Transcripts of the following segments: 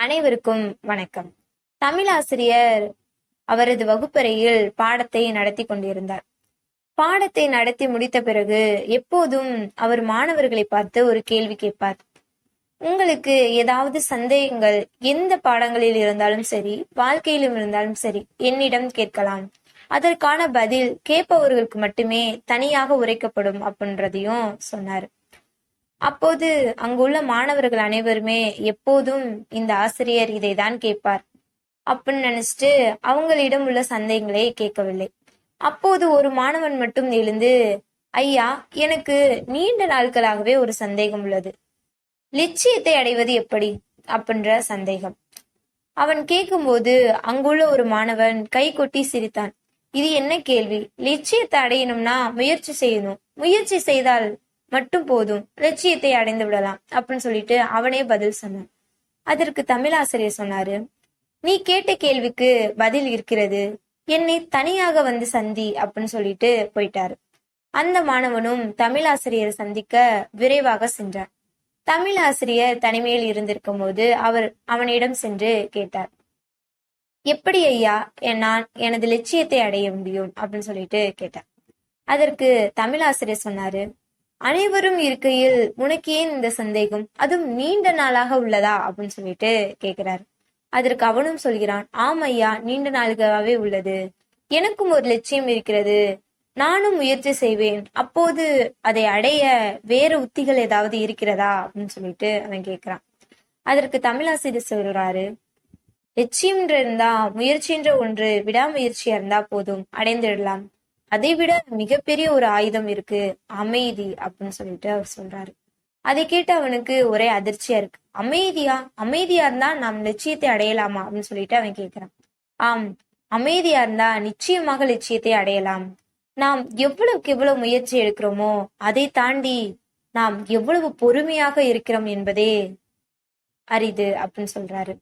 அனைவருக்கும் வணக்கம். தமிழாசிரியர் அவரது வகுப்பறையில் பாடத்தை நடத்தி கொண்டிருந்தார். பாடத்தை நடத்தி முடித்த பிறகு எப்போதும் அவர் மாணவர்களை பார்த்து ஒரு கேள்வி கேட்பார். உங்களுக்கு ஏதாவது சந்தேகங்கள் எந்த பாடங்களில் இருந்தாலும் சரி, வாழ்க்கையிலும் இருந்தாலும் சரி, என்னிடம் கேட்கலாம். அதற்கான பதில் கேட்பவர்களுக்கு மட்டுமே தனியாக உரைக்கப்படும் அப்படின்றதையும் சொன்னார். அப்போது அங்குள்ள மாணவர்கள் அனைவருமே எப்போதும் இந்த ஆசிரியர் இதைதான் கேட்பார் அப்படின்னு நினைச்சிட்டு அவங்களிடம் உள்ள சந்தேகங்களை கேட்கவில்லை. அப்போது ஒரு மாணவன் மட்டும் எழுந்து, ஐயா, எனக்கு நீண்ட நாட்களாகவே ஒரு சந்தேகம் உள்ளது. லட்சியத்தை அடைவது எப்படி அப்படின்ற சந்தேகம். அவன் கேட்கும்போது அங்குள்ள ஒரு மாணவன் கை கொட்டி சிரித்தான். இது என்ன கேள்வி? லட்சியத்தை அடையணும்னா முயற்சி செய்யணும், முயற்சி செய்தால் மட்டும் போதும், லட்சியத்தை அடைந்து விடலாம் அப்படின்னு சொல்லிட்டு அவனே பதில் சொன்னான். அதற்கு தமிழாசிரியர் சொன்னாரு, நீ கேட்ட கேள்விக்கு பதில் இருக்கிறது, என்னை தனியாக வந்து சந்தி அப்படின்னு சொல்லிட்டு போயிட்டாரு. அந்த மாணவனும் தமிழாசிரியரை சந்திக்க விரைவாக சென்றார். தமிழாசிரியர் தனிமையில் இருந்திருக்கும் போது அவர் அவனிடம் சென்று கேட்டார், எப்படி ஐயா நான் எனது லட்சியத்தை அடைய முடியும் அப்படின்னு சொல்லிட்டு கேட்டார். அதற்கு தமிழாசிரியர் சொன்னாரு, அனைவரும் இருக்கையில் உனக்கு ஏன் இந்த சந்தேகம், அதுவும் நீண்ட நாளாக உள்ளதா அப்படின்னு சொல்லிட்டு கேட்கிறாரு. அதற்கு அவனும் சொல்கிறான், ஆம் ஐயா, நீண்ட நாளாகவே உள்ளது, எனக்கும் ஒரு லட்சியம் இருக்கிறது, நானும் முயற்சி செய்வேன், அப்போது அதை அடைய வேறு உத்திகள் ஏதாவது இருக்கிறதா அப்படின்னு சொல்லிட்டு அவன் கேட்கிறான். அதற்கு தமிழாசிரியர் சொல்றாரு, லட்சியம்ன்ற இருந்தா முயற்சின்ற ஒன்று விடாமுயற்சியா இருந்தா போதும், அடைந்துடலாம். அதை விட மிகப்பெரிய ஒரு ஆயுதம் இருக்கு, அமைதி அப்படின்னு சொல்லிட்டு அவர் சொல்றாரு. அதை கேட்டு அவனுக்கு ஒரே அதிர்ச்சியா இருக்கு. அமைதியா இருந்தா நாம் லட்சியத்தை அடையலாமா அப்படின்னு சொல்லிட்டு அவன் கேட்கிறான். ஆம், அமைதியா இருந்தா நிச்சயமாக லட்சியத்தை அடையலாம். நாம் எவ்வளவுக்கு எவ்வளவு முயற்சி எடுக்கிறோமோ அதை தாண்டி நாம் எவ்வளவு பொறுமையாக இருக்கிறோம் என்பதே அரிது அப்படின்னு சொல்றாரு.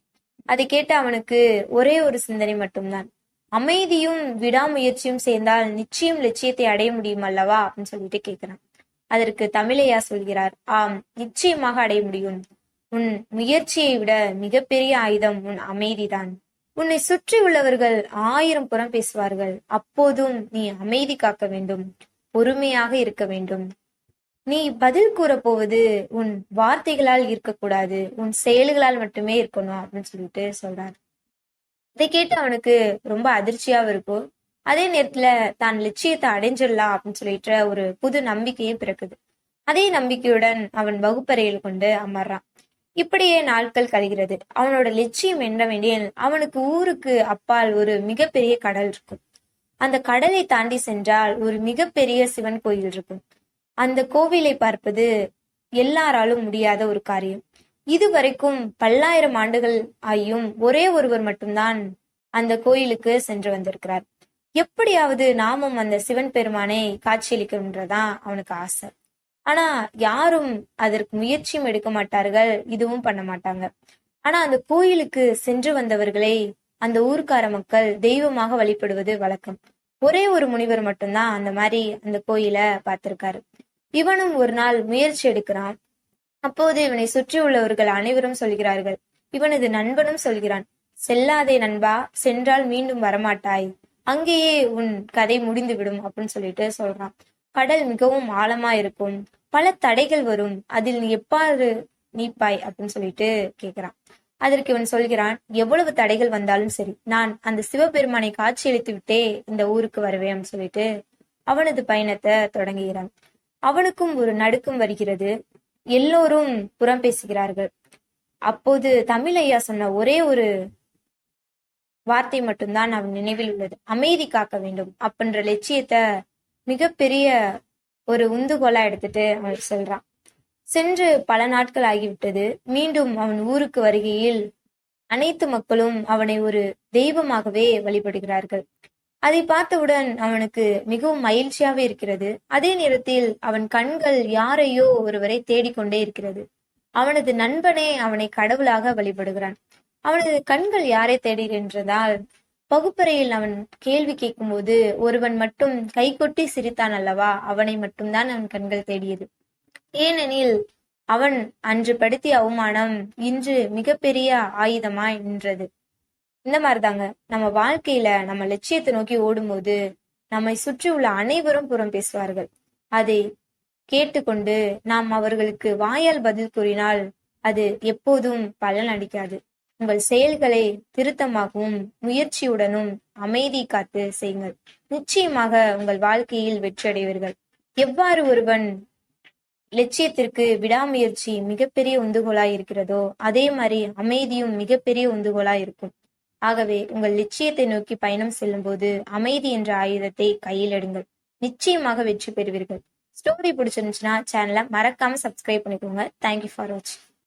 அதை கேட்டு அவனுக்கு ஒரே ஒரு சிந்தனை மட்டும்தான், அமைதியும் விடாமுயற்சியும் சேர்ந்தால் நிச்சயம் லட்சியத்தை அடைய முடியும் அல்லவா அப்படின்னு சொல்லிட்டு கேட்கிறான். அதற்கு தமிழையா சொல்கிறார், ஆம், நிச்சயமாக அடைய முடியும். உன் முயற்சியை விட மிகப்பெரிய ஆயுதம் உன் அமைதிதான். உன்னை சுற்றி உள்ளவர்கள் 1000 புறம் பேசுவார்கள், அப்போதும் நீ அமைதி காக்க வேண்டும், பொறுமையாக இருக்க வேண்டும். நீ பதில் கூற போவது உன் வார்த்தைகளால் இருக்கக்கூடாது, உன் செயல்களால் மட்டுமே இருக்கணும் அப்படின்னு சொல்லிட்டு சொல்றாரு. இதை கேட்டு அவனுக்கு ரொம்ப அதிர்ச்சியாவும் இருக்கும். அதே நேரத்துல தான் லட்சியத்தை அடைஞ்சிடலாம் அப்படின்னு சொல்லிட்டு ஒரு புது நம்பிக்கையும் பிறக்குது. அதே நம்பிக்கையுடன் அவன் வகுப்பறையில் கொண்டு அமர்றான். இப்படியே நாட்கள் கழிகிறது. அவனோட லட்சியம் என்னவெனில், அவனுக்கு ஊருக்கு அப்பால் ஒரு மிகப்பெரிய கடல் இருக்கும். அந்த கடலை தாண்டி சென்றால் ஒரு மிகப்பெரிய சிவன் கோயில் இருக்கும். அந்த கோவிலை பார்ப்பது எல்லாராலும் முடியாத ஒரு காரியம். இதுவரைக்கும் பல்லாயிரம் ஆண்டுகள் ஆகியும் ஒரே ஒருவர் மட்டும்தான் அந்த கோயிலுக்கு சென்று வந்திருக்கிறார். எப்படியாவது நாமும் அந்த சிவன் பெருமானை காட்சியளிக்கணும்ன்றதான் அவனுக்கு ஆசை. ஆனா யாரும் அதற்கு முயற்சியும் எடுக்க மாட்டார்கள், இதுவும் பண்ண மாட்டாங்க. ஆனா அந்த கோயிலுக்கு சென்று வந்தவர்களை அந்த ஊர்க்கார மக்கள் தெய்வமாக வழிபடுவது வழக்கம். ஒரே ஒரு முனிவர் மட்டும்தான் அந்த மாதிரி அந்த கோயிலை பார்த்திருக்காரு. இவனும் ஒரு நாள் முயற்சி எடுக்கிறான். அப்போது இவனை சுற்றி உள்ளவர்கள் அனைவரும் சொல்கிறார்கள், இவனது நண்பனும் சொல்கிறான், செல்லாதே நண்பா, சென்றால் மீண்டும் வரமாட்டாய், அங்கேயே உன் கதை முடிந்து விடும் அப்படின்னு சொல்லிட்டு சொல்றான். கடல் மிகவும் ஆழமா இருக்கும், பல தடைகள் வரும், அதில் நீ எப்பாறு நீப்பாய் அப்படின்னு சொல்லிட்டு கேட்கிறான். அதற்கு இவன் சொல்கிறான், எவ்வளவு தடைகள் வந்தாலும் சரி, நான் அந்த சிவபெருமானை காட்சியளித்து விட்டே இந்த ஊருக்கு வருவேன் அப்படின்னு சொல்லிட்டு அவனது பயணத்தை தொடங்குகிறான். அவனுக்கும் ஒரு நடுக்கம் வருகிறது. எல்லோரும் புறம் பேசுகிறார்கள். அப்போது தமிழையா சொன்ன ஒரே ஒரு வார்த்தை மட்டும்தான் அவன் நினைவில் உள்ளது, அமைதி காக்க வேண்டும் அப்படின்ற லட்சியத்தை மிகப்பெரிய ஒரு உந்துகோலா எடுத்துட்டு அவன் சொல்றான். சென்று பல நாட்கள் ஆகிவிட்டது. மீண்டும் அவன் ஊருக்கு வருகையில் அனைத்து மக்களும் அவனை ஒரு தெய்வமாகவே வழிபடுகிறார்கள். அதை பார்த்தவுடன் அவனுக்கு மிகவும் மகிழ்ச்சியாவே இருக்கிறது. அதே நேரத்தில் அவன் கண்கள் யாரையோ ஒருவரை தேடிக்கொண்டே இருக்கிறது. அவனது நண்பனே அவனை கடவுளாக வழிபடுகிறான். அவனது கண்கள் யாரை தேடுகின்றதால் வகுப்பறையில் அவன் கேள்வி கேட்கும் போது ஒருவன் மட்டும் கைகொட்டி சிரித்தான் அல்லவா, அவனை மட்டும்தான் அவன் கண்கள் தேடியது. ஏனெனில் அவன் அன்று படுத்திய அவமானம் இன்று மிகப்பெரிய ஆயுதமாய் நின்றது. இந்த மாதிரிதாங்க நம்ம வாழ்க்கையில நம்ம லட்சியத்தை நோக்கி ஓடும்போது நம்மை சுற்றி உள்ள அனைவரும் புறம் பேசுவார்கள். அதை கேட்டுக்கொண்டு நாம் அவர்களுக்கு வாயால் பதில் கூறினால் அது எப்போதும் பலன் அளிக்காது. உங்கள் செயல்களை திருத்தமாகவும் முயற்சியுடனும் அமைதி காத்து செய்யுங்கள். நிச்சயமாக உங்கள் வாழ்க்கையில் வெற்றி அடைவீர்கள். எவ்வாறு ஒருவன் லட்சியத்திற்கு விடாமுயற்சி மிகப்பெரிய உந்துகோலாய் இருக்கிறதோ அதே மாதிரி அமைதியும் மிகப்பெரிய உந்துகோலாய் இருக்கும். ஆகவே உங்கள் லட்சியத்தை நோக்கி பயணம் செல்லும் போது அமைதி என்ற ஆயுதத்தை கையில் எடுங்கள். நிச்சயமாக வெற்றி பெறுவீர்கள். ஸ்டோரி பிடிச்சிருந்துச்சுன்னா சேனலை மறக்காம சப்ஸ்கிரைப் பண்ணிக்கோங்க. தேங்க்யூ ஃபார் வாட்சிங்.